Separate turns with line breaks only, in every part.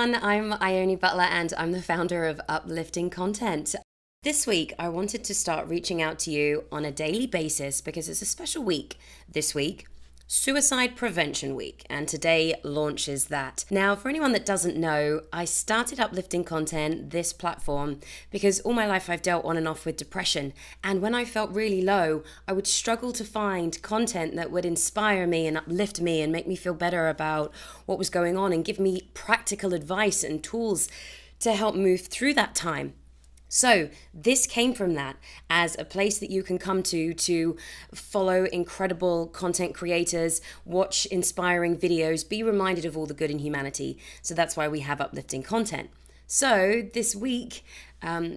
everyone, I'm Ione Butler and I'm the founder of Uplifting Content. This week, I wanted to start reaching out to you on a daily basis because it's a special week this week. Suicide Prevention Week, and today launches that. Now, for anyone that doesn't know, I started Uplifting Content, this platform, because all my life I've dealt on and off with depression, and when I felt really low, I would struggle to find content that would inspire me and uplift me and make me feel better about what was going on and give me practical advice and tools to help move through that time. So this came from that as a place that you can come to follow incredible content creators, watch inspiring videos, be reminded of all the good in humanity. So that's why we have Uplifting Content. So this week,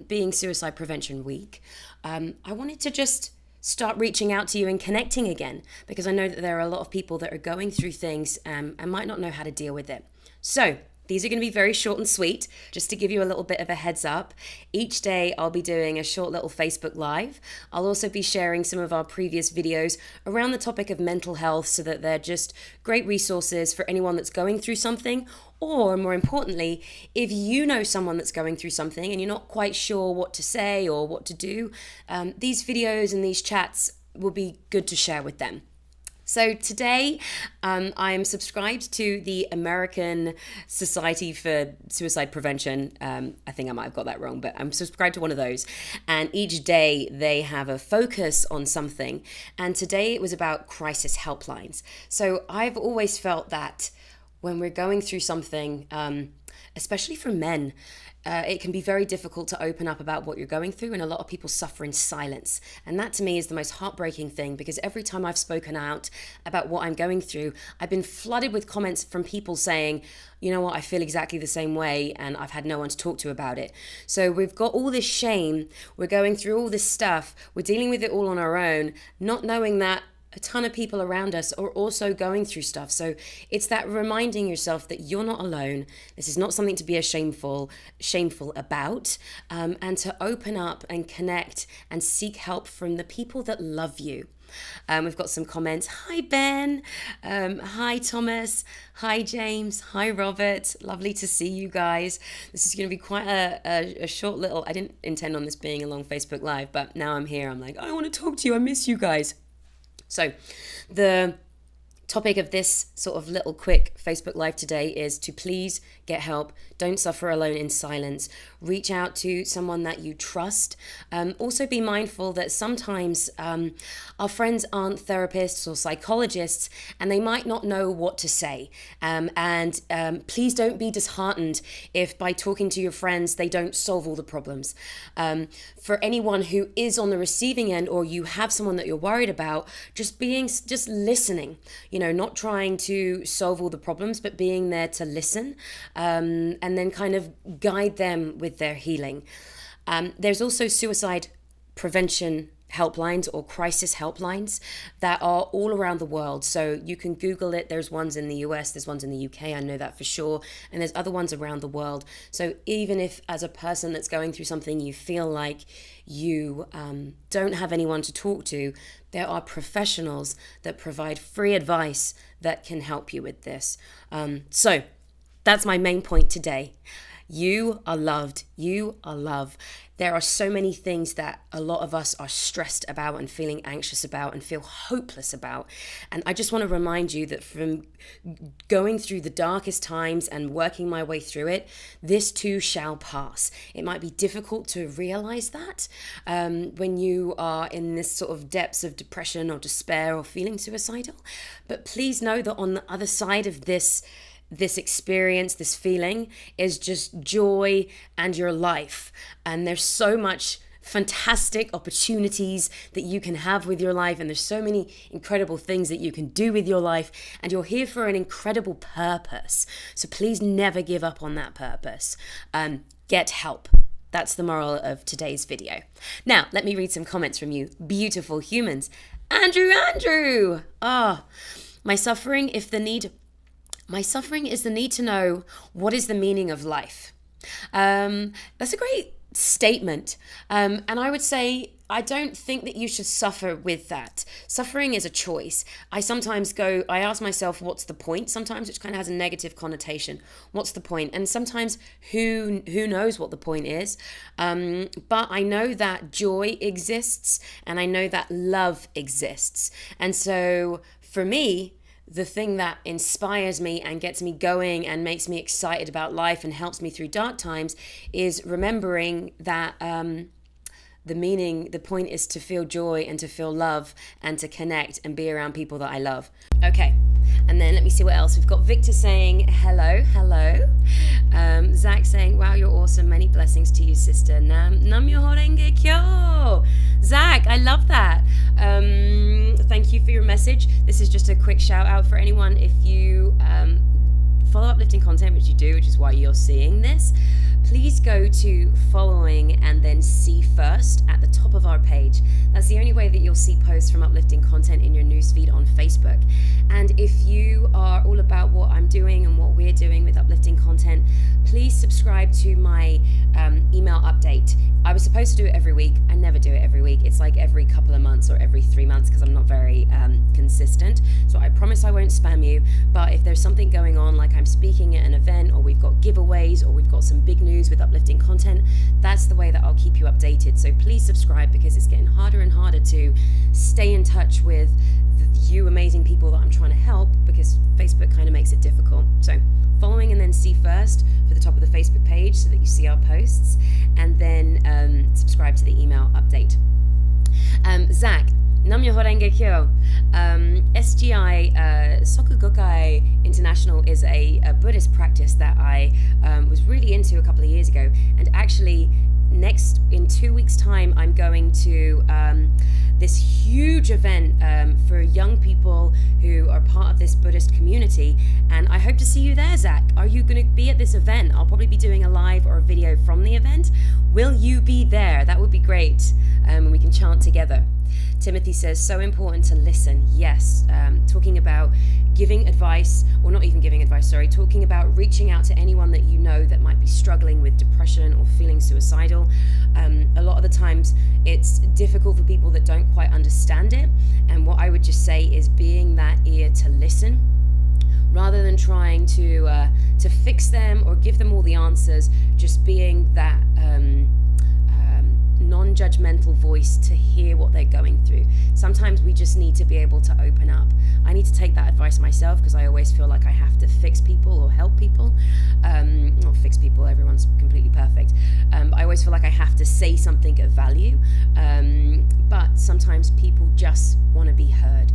being Suicide Prevention Week, I wanted to just start reaching out to you and connecting again, because I know that there are a lot of people that are going through things and might not know how to deal with it. So these are going to be very short and sweet, just to give you a little bit of a heads up. Each day I'll be doing a short little Facebook Live. I'll also be sharing some of our previous videos around the topic of mental health so that they're just great resources for anyone that's going through something, or more importantly, if you know someone that's going through something and you're not quite sure what to say or what to do, these videos and these chats will be good to share with them. So today, I'm subscribed to the American Society for Suicide Prevention. I think I might have got that wrong, but I'm subscribed to one of those. And each day they have a focus on something. And today it was about crisis helplines. So I've always felt that when we're going through something, especially for men, it can be very difficult to open up about what you're going through, and a lot of people suffer in silence. And that to me is the most heartbreaking thing, because every time I've spoken out about what I'm going through, I've been flooded with comments from people saying, you know what, I feel exactly the same way and I've had no one to talk to about it. So we've got all this shame, we're going through all this stuff, we're dealing with it all on our own, not knowing that a ton of people around us are also going through stuff. So it's that reminding yourself that you're not alone. This is not something to be shameful about, and to open up and connect and seek help from the people that love you. We've got some comments. Hi, Ben. Hi, Thomas. Hi, James. Hi, Robert. Lovely to see you guys. This is going to be quite a short little, I didn't intend on this being a long Facebook Live, but now I'm here. I'm like, I want to talk to you. I miss you guys. So the topic of this sort of little quick Facebook Live today is to please get help. Don't suffer alone in silence. Reach out to someone that you trust. Also be mindful that sometimes our friends aren't therapists or psychologists, and they might not know what to say. And please don't be disheartened if by talking to your friends they don't solve all the problems. For anyone who is on the receiving end, or you have someone that you're worried about, just listening. You know, not trying to solve all the problems, but being there to listen, and then kind of guide them with their healing. There's also suicide prevention helplines or crisis helplines that are all around the world. So you can Google it. There's ones in the US, there's ones in the UK, I know that for sure. And there's other ones around the world. So even if as a person that's going through something, you feel like you don't have anyone to talk to, there are professionals that provide free advice that can help you with this. So that's my main point today. You are loved. You are loved. There are so many things that a lot of us are stressed about and feeling anxious about and feel hopeless about. And I just want to remind you that from going through the darkest times and working my way through it, this too shall pass. It might be difficult to realize that when you are in this sort of depths of depression or despair or feeling suicidal. But please know that on the other side of this experience, this feeling, is just joy and your life. And there's so much fantastic opportunities that you can have with your life, and there's so many incredible things that you can do with your life, and you're here for an incredible purpose. So please never give up on that purpose. Get help. That's the moral of today's video. Now, let me read some comments from you beautiful humans. Andrew! My suffering is the need to know what is the meaning of life. That's a great statement. And I would say, I don't think that you should suffer with that. Suffering is a choice. I ask myself, what's the point? Sometimes, which kind of has a negative connotation. What's the point? And sometimes, who knows what the point is? But I know that joy exists, and I know that love exists. And so, for me, the thing that inspires me and gets me going and makes me excited about life and helps me through dark times is remembering that the point is to feel joy and to feel love and to connect and be around people that I love. Okay, and then let me see what else. We've got Victor saying, hello. Zach saying, wow, you're awesome. Many blessings to you, sister. Nam myoho renge kyo. Zach, I love that. Thank you for your message. This is just a quick shout out for anyone. If you follow Uplifting Content, which you do, which is why you're seeing this, please go to following and then see first at the top of our page. That's the only way that you'll see posts from Uplifting Content in your newsfeed on Facebook. And if you are all about what I'm doing and what we're doing with Uplifting Content, please subscribe to my email update. I was supposed to do it every week. I never do it every week. It's like every couple of months or every 3 months because I'm not very consistent. So I promise I won't spam you. But if there's something going on, like I'm speaking at an event, or we've got giveaways, or we've got some big news with Uplifting Content, that's the way that I'll keep you updated. So please subscribe, because it's getting harder and harder to stay in touch with you amazing people that I'm trying to help, because Facebook kind of makes it difficult. So following and then see first for the top of the Facebook page so that you see our posts, and then subscribe to the email update. Zach, Nam myoho renge kyo. SGI, Sokugokai International, is a Buddhist practice that I was really into a couple of years ago. And actually, in 2 weeks' time, I'm going to this huge event for young people who are part of this Buddhist community. And I hope to see you there, Zach. Are you going to be at this event? I'll probably be doing a live or a video from the event. Will you be there? That would be great. And we can chant together. Timothy says, so important to listen. Yes, talking about giving advice, or not even giving advice, sorry, talking about reaching out to anyone that you know that might be struggling with depression or feeling suicidal. A lot of the times it's difficult for people that don't quite understand it. And what I would just say is being that ear to listen, rather than trying to fix them or give them all the answers, just being that non-judgmental voice to hear what they're going through. Sometimes we just need to be able to open up. I need to take that advice myself, because I always feel like I have to fix people or help people. Not fix people, everyone's completely perfect. I always feel like I have to say something of value. But sometimes people just want to be heard.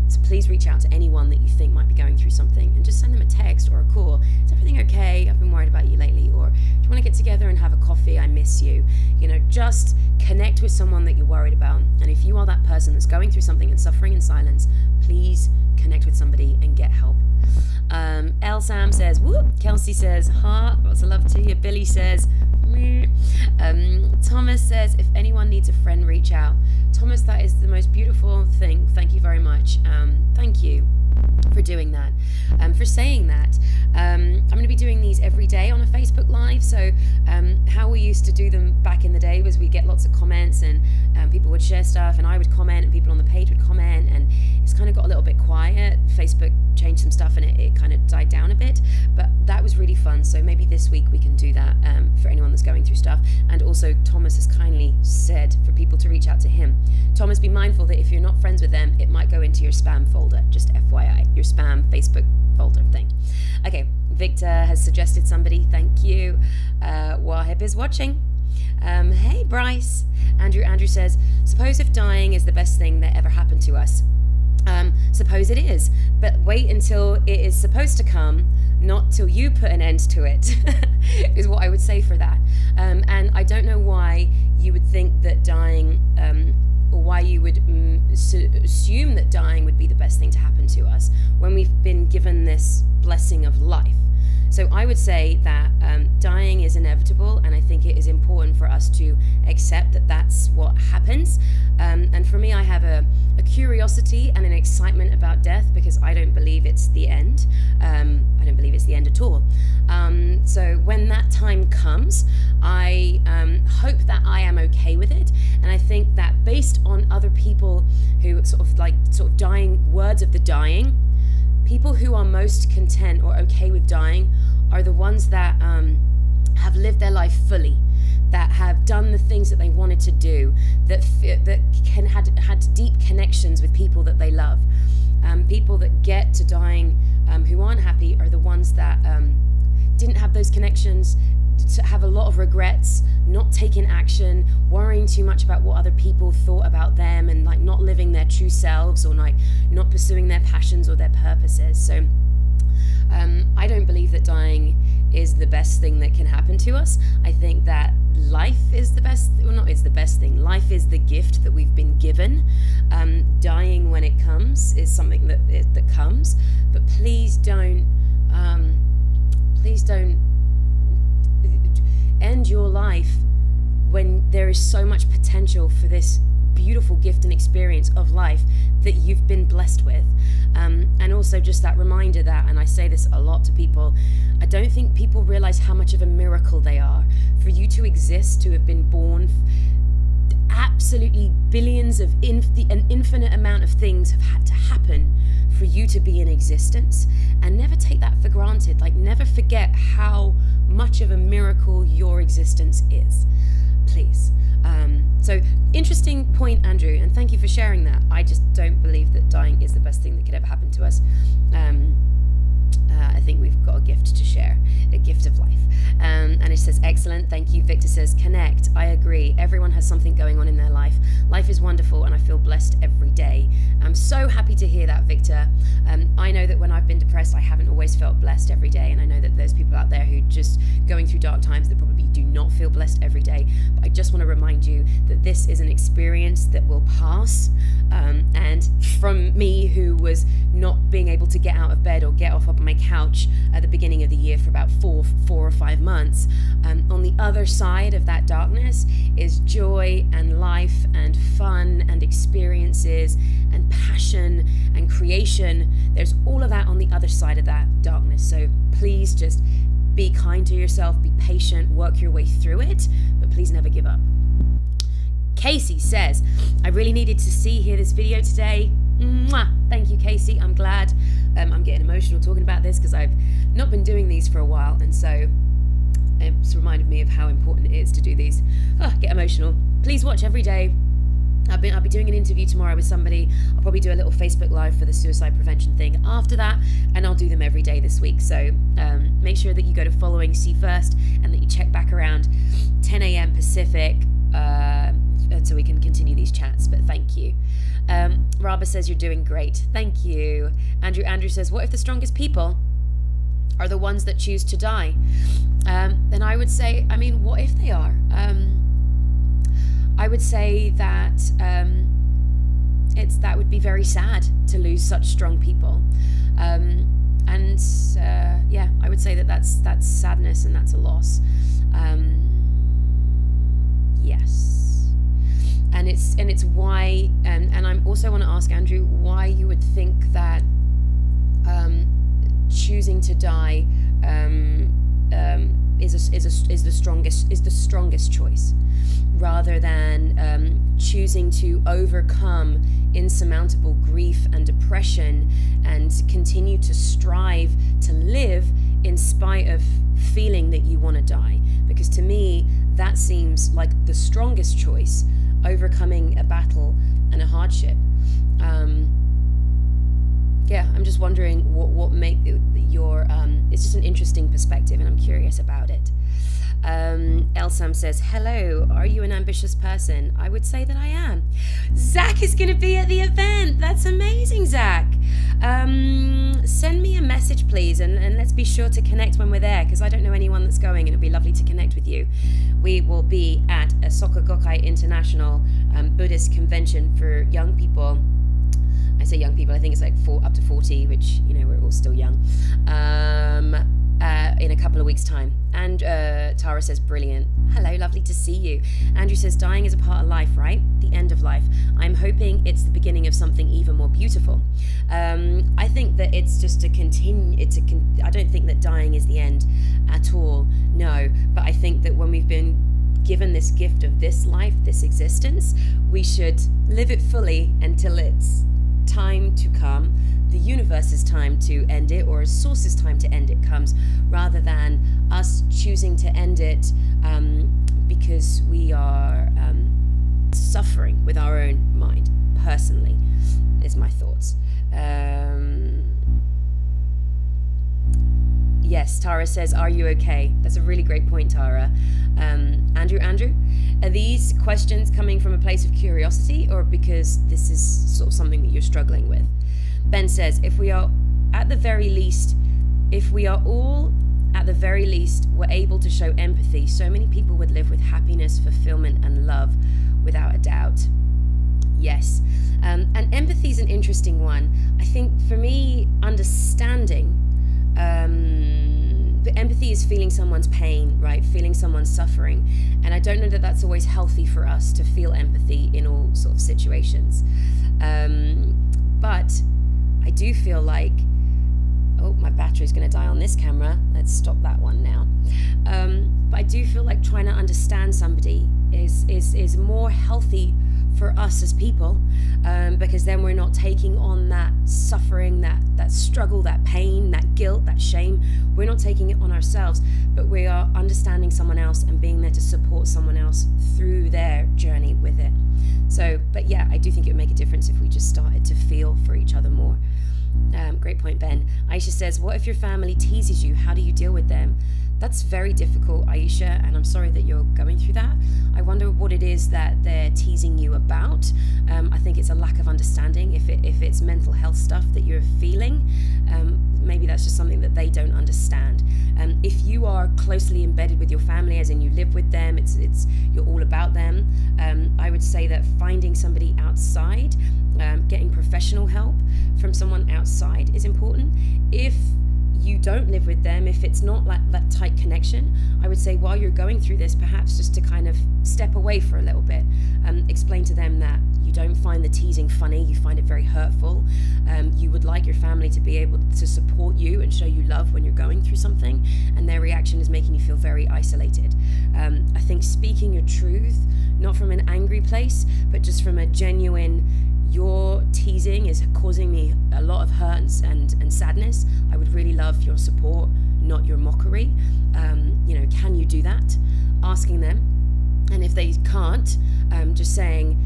So please reach out to anyone that you think might be going through something, and just send them a text or a call. Is everything okay? I've been worried about you lately. Or do you want to get together and have a coffee? I miss you. Just connect with someone that you're worried about. And if you are that person that's going through something and suffering in silence, please connect with somebody and get help. El Sam says, whoop. Kelsey says, heart, lots of love to you. Billy says, meh. Thomas says, if anyone needs a friend, reach out. Thomas, that is the most beautiful thing. Thank you very much. Thank you for doing that, for saying that. I'm going to be doing these every day on a Facebook Live. So how we used to do them back in the day was we get lots of comments, and people would share stuff, and I would comment, and people on the page would comment, and it's kind of got a little bit quiet. Facebook changed some stuff, and it kind of died down a bit, but that was really fun. So maybe this week we can do that for anyone that's going through stuff. And also, Thomas has kindly said for people to reach out to him. Thomas, be mindful that if you're not friends with them, it might go into your spam folder. Just FYI, your spam Facebook folder thing. Okay, Victor has suggested somebody. Thank you. Wahib is watching. Hey, Bryce. Andrew says, suppose if dying is the best thing that ever happened to us. Suppose it is, but wait until it is supposed to come, not till you put an end to it, is what I would say for that. And I don't know why you would think that dying, or why you would assume that dying would be the best thing to happen to us when we've been given this blessing of life. So I would say that dying is inevitable, and I think it is important for us to accept that that's what happens. And for me, I have a curiosity and an excitement about death, because I don't believe it's the end. I don't believe it's the end at all. So when that time comes, I hope that I am okay with it. And I think that based on other people who sort of dying, words of the dying, people who are most content or okay with dying are the ones that have lived their life fully, that have done the things that they wanted to do, that had deep connections with people that they love. People that get to dying who aren't happy are the ones that didn't have those connections, to have a lot of regrets, not taking action, worrying too much about what other people thought about them, and like not living their true selves, or like not pursuing their passions or their purposes. So I don't believe that dying is the best thing that can happen to us. I think that life is the best, well, not is the best thing. Life is the gift that we've been given. Dying when it comes is something that comes, but please don't end your life when there is so much potential for this beautiful gift and experience of life that you've been blessed with. And also just that reminder that, and I say this a lot to people, I don't think people realize how much of a miracle they are. For you to exist, to have been born, absolutely billions of an infinite amount of things have had to happen for you to be in existence. And never take that for granted. Like, never forget how much of a miracle your existence is, please. So interesting point, Andrew, and thank you for sharing that. I just don't believe that dying is the best thing that could ever happen to us. I think we've got a gift to share, a gift of life. And it says, excellent, thank you. Victor says, connect. I agree. Everyone has something going on in their life. Life is wonderful and I feel blessed every day. I'm so happy to hear that, Victor. I know that when I've been depressed, I haven't always felt blessed every day. And I know that there's people out there who just going through dark times that probably do not feel blessed every day. But I just want to remind you that this is an experience that will pass. And from me, who was not being able to get out of bed or get off of my couch at the beginning of the year for about four or 5 months, on the other side of that darkness is joy and life and fun and experiences and passion and creation. There's all of that on the other side of that darkness. So please just be kind to yourself, be patient, work your way through it, but please never give up. Casey says, I really needed to hear this video today. Mwah! Thank you, Casey. I'm glad. I'm getting emotional talking about this because I've not been doing these for a while, and so it's reminded me of how important it is to do these. Get emotional. Please watch every day. I'll be doing an interview tomorrow with somebody. I'll probably do a little Facebook Live for the suicide prevention thing after that, and I'll do them every day this week. So make sure that you go to following, see first, and that you check back around 10 a.m. Pacific, and so we can continue these chats. But thank you. Raba says you're doing great. Thank you. Andrew says, what if the strongest people are the ones that choose to die? Then I would say, what if they are? I would say that that would be very sad to lose such strong people. I would say that's sadness and that's a loss. Yes. And it's why, and I also want to ask Andrew why you would think that choosing to die is the strongest choice, rather than choosing to overcome insurmountable grief and depression and continue to strive to live in spite of feeling that you want to die. Because to me, that seems like the strongest choice, overcoming a battle and a hardship. I'm just wondering what make your it's just an interesting perspective, and I'm curious about it. Elsam says, hello, are you an ambitious person? I would say that I am. Zach is going to be at the event. That's amazing, Zach. Send me a message, please, and let's be sure to connect when we're there, because I don't know anyone that's going, and it'd be lovely to connect with you. We will be at a Soka Gakkai International Buddhist convention for young people. I say young people, I think it's like up to 40, which, we're all still young. in a couple of weeks' time. And Tara says, brilliant. Hello, lovely to see you. Andrew says, dying is a part of life, right? The end of life. I'm hoping it's the beginning of something even more beautiful. I think that it's just a continue. I don't think that dying is the end at all. No, but I think that when we've been given this gift of this life, this existence, we should live it fully until it's time to come, the universe's time to end it, or a source's time to end it comes, rather than us choosing to end it because we are suffering with our own mind. Personally, is my thoughts. Yes, Tara says, are you okay? That's a really great point, Tara. Andrew, are these questions coming from a place of curiosity or because this is sort of something that you're struggling with? Ben says, if we are all at the very least were able to show empathy, so many people would live with happiness, fulfillment, and love without a doubt. Yes. And empathy is an interesting one. I think for me, understanding, but empathy is feeling someone's pain, right? Feeling someone's suffering. And I don't know that that's always healthy for us to feel empathy in all sort of situations. But I do feel like, oh, my battery's going to die on this camera. Let's stop that one now. But I do feel like trying to understand somebody is more healthy for us as people, because then we're not taking on that suffering, that struggle, that pain, that guilt, that shame. We're not taking it on ourselves, but we are understanding someone else and being there to support someone else through their journey with it. So, but yeah, I do think it would make a difference if we just started to feel for each other more. Great point, Ben. Aisha says, what if your family teases you? How do you deal with them? That's very difficult, Aisha, and I'm sorry that you're going through that. I wonder what it is that they're teasing you about. I think it's a lack of understanding. If it's mental health stuff that you're feeling, maybe that's just something that they don't understand. If you are closely embedded with your family, as in you live with them, it's you're all about them, I would say that finding somebody outside, getting professional help from someone outside is important. If you don't live with them, if it's not like that tight connection, I would say while you're going through this, perhaps just to kind of step away for a little bit, explain to them that you don't find the teasing funny, you find it very hurtful. You would like your family to be able to support you and show you love when you're going through something, and their reaction is making you feel very isolated. I think speaking your truth, not from an angry place, but just from a genuine, your teasing is causing me a lot of hurt and sadness. I would really love your support, not your mockery. Can you do that? Asking them. And if they can't, just saying,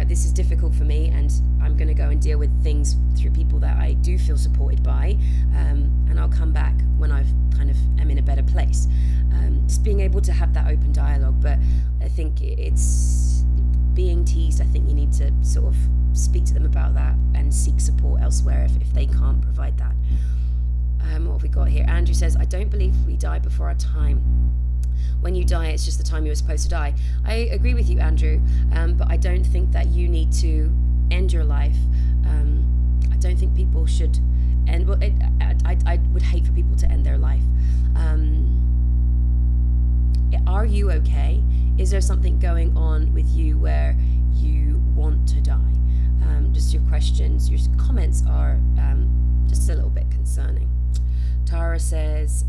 this is difficult for me and I'm going to go and deal with things through people that I do feel supported by, and I'll come back when I've kind of am in a better place. Just being able to have that open dialogue. But I think it's being teased, I think you need to sort of speak to them about that and seek support elsewhere if they can't provide that. What have we got here? Andrew says, I don't believe we die before our time. When you die, it's just the time you were supposed to die. I agree with you, Andrew, but I don't think that you need to end your life. I don't think people should end. Well, I would hate for people to end their life. Are you okay? Is there something going on with you where you want to die? Just your questions, your comments are just a little bit concerning. Tara says,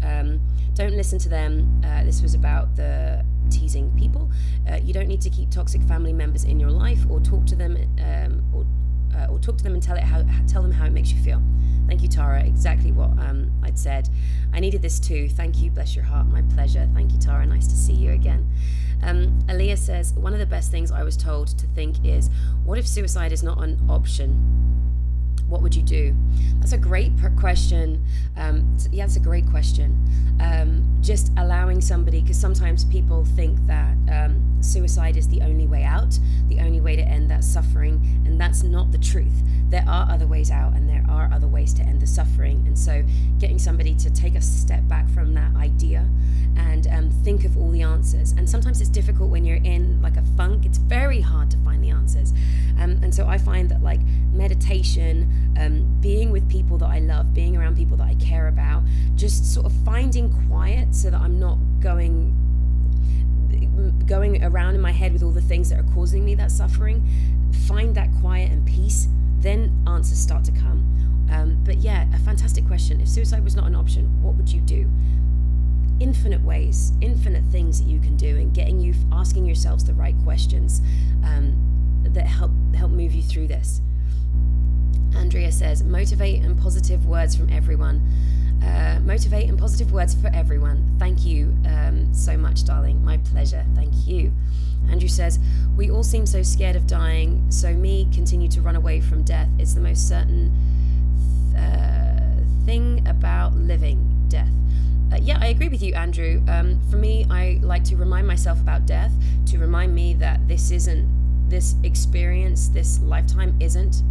don't listen to them. This was about the teasing people. You don't need to keep toxic family members in your life, or talk to them, or talk to them and tell them how it makes you feel. Thank you, Tara. Exactly what I'd said. I needed this too. Thank you. Bless your heart. My pleasure. Thank you, Tara. Nice to see you again. Aaliyah says, one of the best things I was told to think is, what if suicide is not an option? What would you do? That's a great question. It's a great question. Just allowing somebody, because sometimes people think that suicide is the only way out, the only way to end that suffering, and that's not the truth. There are other ways out, and there are other ways to end the suffering. And so getting somebody to take a step back from that idea and think of all the answers. And sometimes it's difficult when you're in like a funk. It's very hard to find the answers. And so I find that like meditation meditation, being with people that I love, being around people that I care about, just sort of finding quiet so that I'm not going around in my head with all the things that are causing me that suffering. Find that quiet and peace, then answers start to come. But yeah, a fantastic question. If suicide was not an option, what would you do? Infinite ways, infinite things that you can do, and asking yourselves the right questions that help move you through this. Andrea says, motivate and positive words from everyone. Motivate and positive words for everyone. Thank you so much, darling. My pleasure. Thank you. Andrew says, we all seem so scared of dying, so me continue to run away from death. It's the most certain thing about living, death. Yeah, I agree with you, Andrew. For me, I like to remind myself about death, to remind me that this experience, this lifetime isn't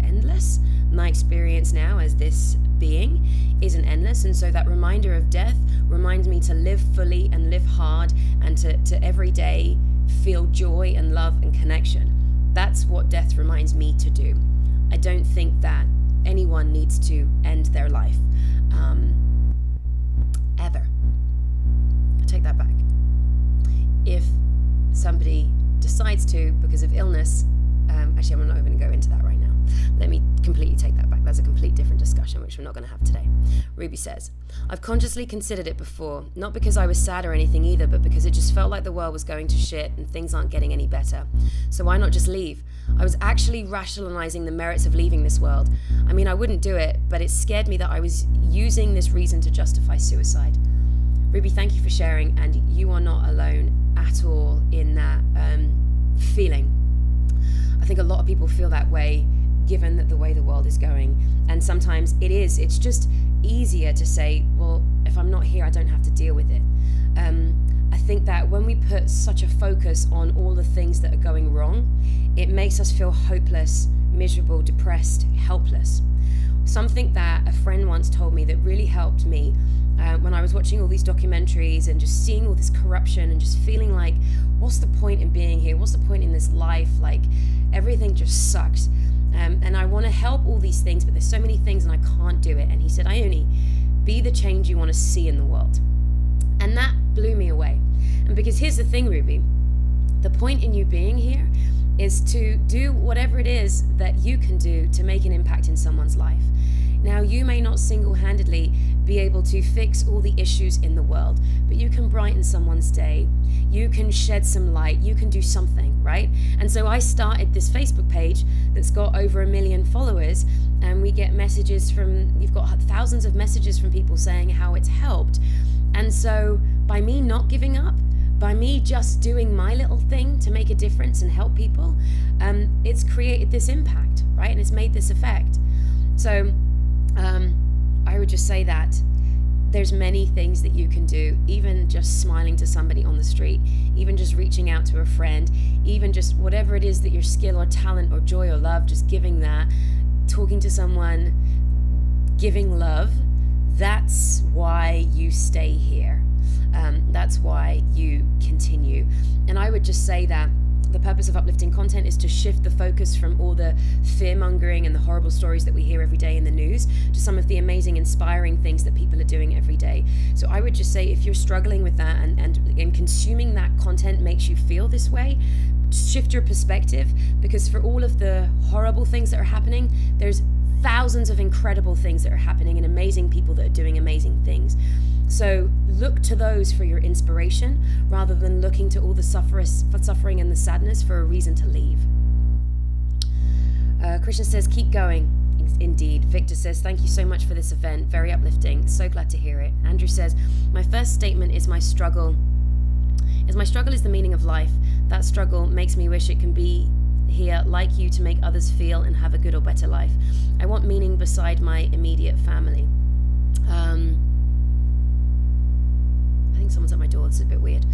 endless. My experience now as this being isn't endless, and so that reminder of death reminds me to live fully and live hard, and to every day feel joy and love and connection. That's what death reminds me to do. I don't think that anyone needs to end their life. Ever. I take that back. If somebody decides to because of illness, actually I'm not even going to go into that right now. Let me completely take that back. That's a complete different discussion, which we're not going to have today. Ruby says, I've consciously considered it before, not because I was sad or anything either, but because it just felt like the world was going to shit and things aren't getting any better. So why not just leave? I was actually rationalizing the merits of leaving this world. I mean, I wouldn't do it, but it scared me that I was using this reason to justify suicide. Ruby, thank you for sharing, and you are not alone at all in that feeling. I think a lot of people feel that way, given that the way the world is going. And sometimes it's just easier to say, well, if I'm not here, I don't have to deal with it. I think that when we put such a focus on all the things that are going wrong, it makes us feel hopeless, miserable, depressed, helpless. Something that a friend once told me that really helped me when I was watching all these documentaries and just seeing all this corruption and just feeling like, what's the point in being here? What's the point in this life? Like, everything just sucks. And I want to help all these things, but there's so many things and I can't do it. And he said, Ione, be the change you want to see in the world. And that blew me away. And because here's the thing, Ruby, the point in you being here is to do whatever it is that you can do to make an impact in someone's life. Now, you may not single-handedly be able to fix all the issues in the world, but you can brighten someone's day. You can shed some light. You can do something, right? And so I started this Facebook page that's got over 1 million followers, and we get messages you've got thousands of messages from people saying how it's helped. And so by me not giving up, by me just doing my little thing to make a difference and help people, it's created this impact, right? And it's made this effect. So I would just say that there's many things that you can do, even just smiling to somebody on the street, even just reaching out to a friend, even just whatever it is that your skill or talent or joy or love, just giving that, talking to someone, giving love. That's why you stay here. That's why you continue. And I would just say that the purpose of Uplifting Content is to shift the focus from all the fear-mongering and the horrible stories that we hear every day in the news to some of the amazing, inspiring things that people are doing every day. So I would just say, if you're struggling with that and consuming that content makes you feel this way, shift your perspective, because for all of the horrible things that are happening, there's thousands of incredible things that are happening and amazing people that are doing amazing things. So look to those for your inspiration rather than looking to all the suffering and the sadness for a reason to leave. Krishna says, keep going. Indeed. Victor says, thank you so much for this event. Very uplifting. So glad to hear it. Andrew says, my first statement is my struggle is the meaning of life. That struggle makes me wish it can be here like you to make others feel and have a good or better life. I want meaning beside my immediate family. I think someone's at my door. This is a bit weird.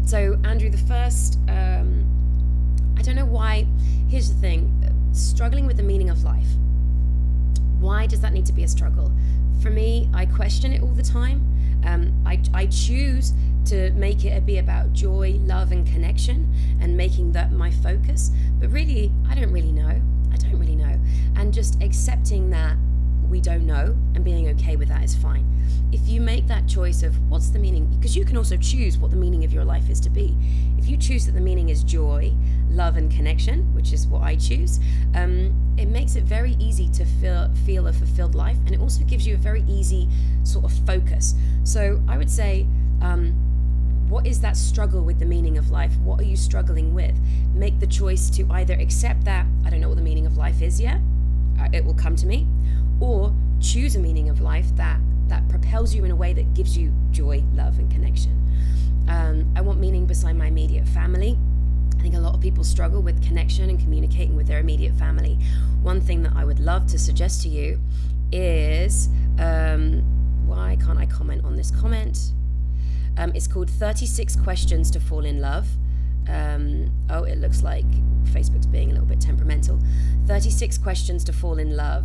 So Andrew, the first, I don't know why. Here's the thing, struggling with the meaning of life. Why does that need to be a struggle? For me, I question it all the time. I choose to make it be about joy, love, and connection, and making that my focus. But really, I don't really know. and just accepting that we don't know and being okay with that is fine. If you make that choice of what's the meaning, because you can also choose what the meaning of your life is to be. If you choose that the meaning is joy, love and connection, which is what I choose, it makes it very easy to feel a fulfilled life, and it also gives you a very easy sort of focus. So I would say, what is that struggle with the meaning of life? What are you struggling with? Make the choice to either accept that I don't know what the meaning of life is yet, it will come to me, or choose a meaning of life that propels you in a way that gives you joy, love and connection. I want meaning beside my immediate family. I think a lot of people struggle with connection and communicating with their immediate family. One thing that I would love to suggest to you is, why can't I comment on this comment? It's called 36 Questions to Fall in Love. It looks like Facebook's being a little bit temperamental. 36 Questions to Fall in Love,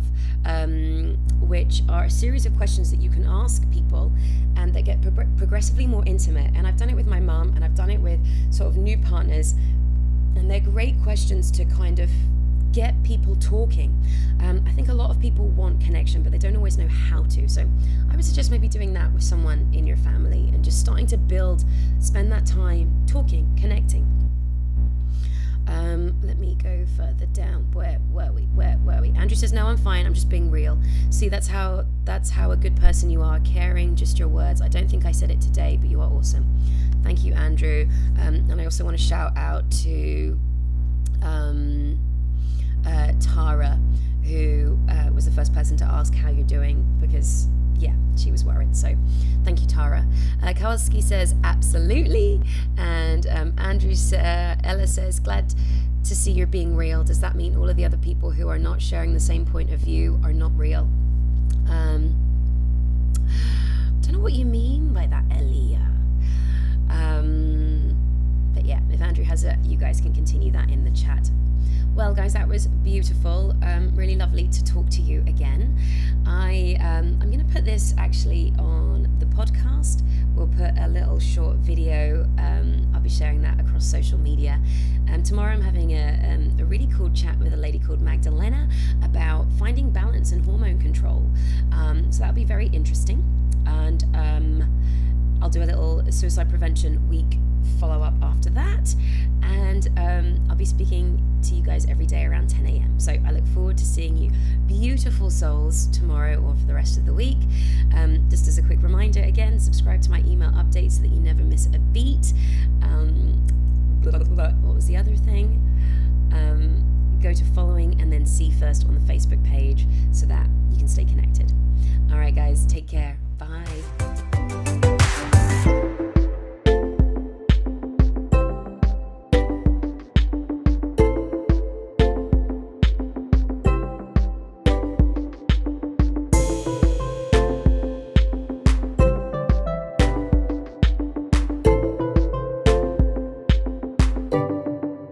which are a series of questions that you can ask people and that get progressively more intimate. And I've done it with my mum, and I've done it with sort of new partners, and they're great questions to kind of get people talking. I think a lot of people want connection, but they don't always know how to. So I would suggest maybe doing that with someone in your family and just starting to spend that time talking, connecting. Let me go further down. Where were we? Andrew says, no, I'm fine. I'm just being real. See, that's how a good person you are, caring just your words. I don't think I said it today, but you are awesome. Thank you, Andrew. And I also want to shout out to Tara, who was the first person to ask how you're doing, because she was worried. So thank you, Tara. Kowalski says absolutely, and Ella says, glad to see you're being real. Does that mean all of the other people who are not sharing the same point of view are not real? Don't know what you mean by that, Elia. But yeah, if Andrew has it, you guys can continue that in the chat. Well, guys, that was beautiful. Really lovely to talk to you again. I'm going to put this actually on the podcast. We'll put a little short video. I'll be sharing that across social media. Tomorrow I'm having a really cool chat with a lady called Magdalena about finding balance and hormone control. So that'll be very interesting. And I'll do a little suicide prevention week follow-up after that, and I'll be speaking to you guys every day around 10 a.m. So I look forward to seeing you beautiful souls tomorrow or for the rest of the week. Just as a quick reminder, again, subscribe to my email updates so that you never miss a beat. What was the other thing? Go to following and then see first on the Facebook page so that you can stay connected. All right, guys, take care. Bye.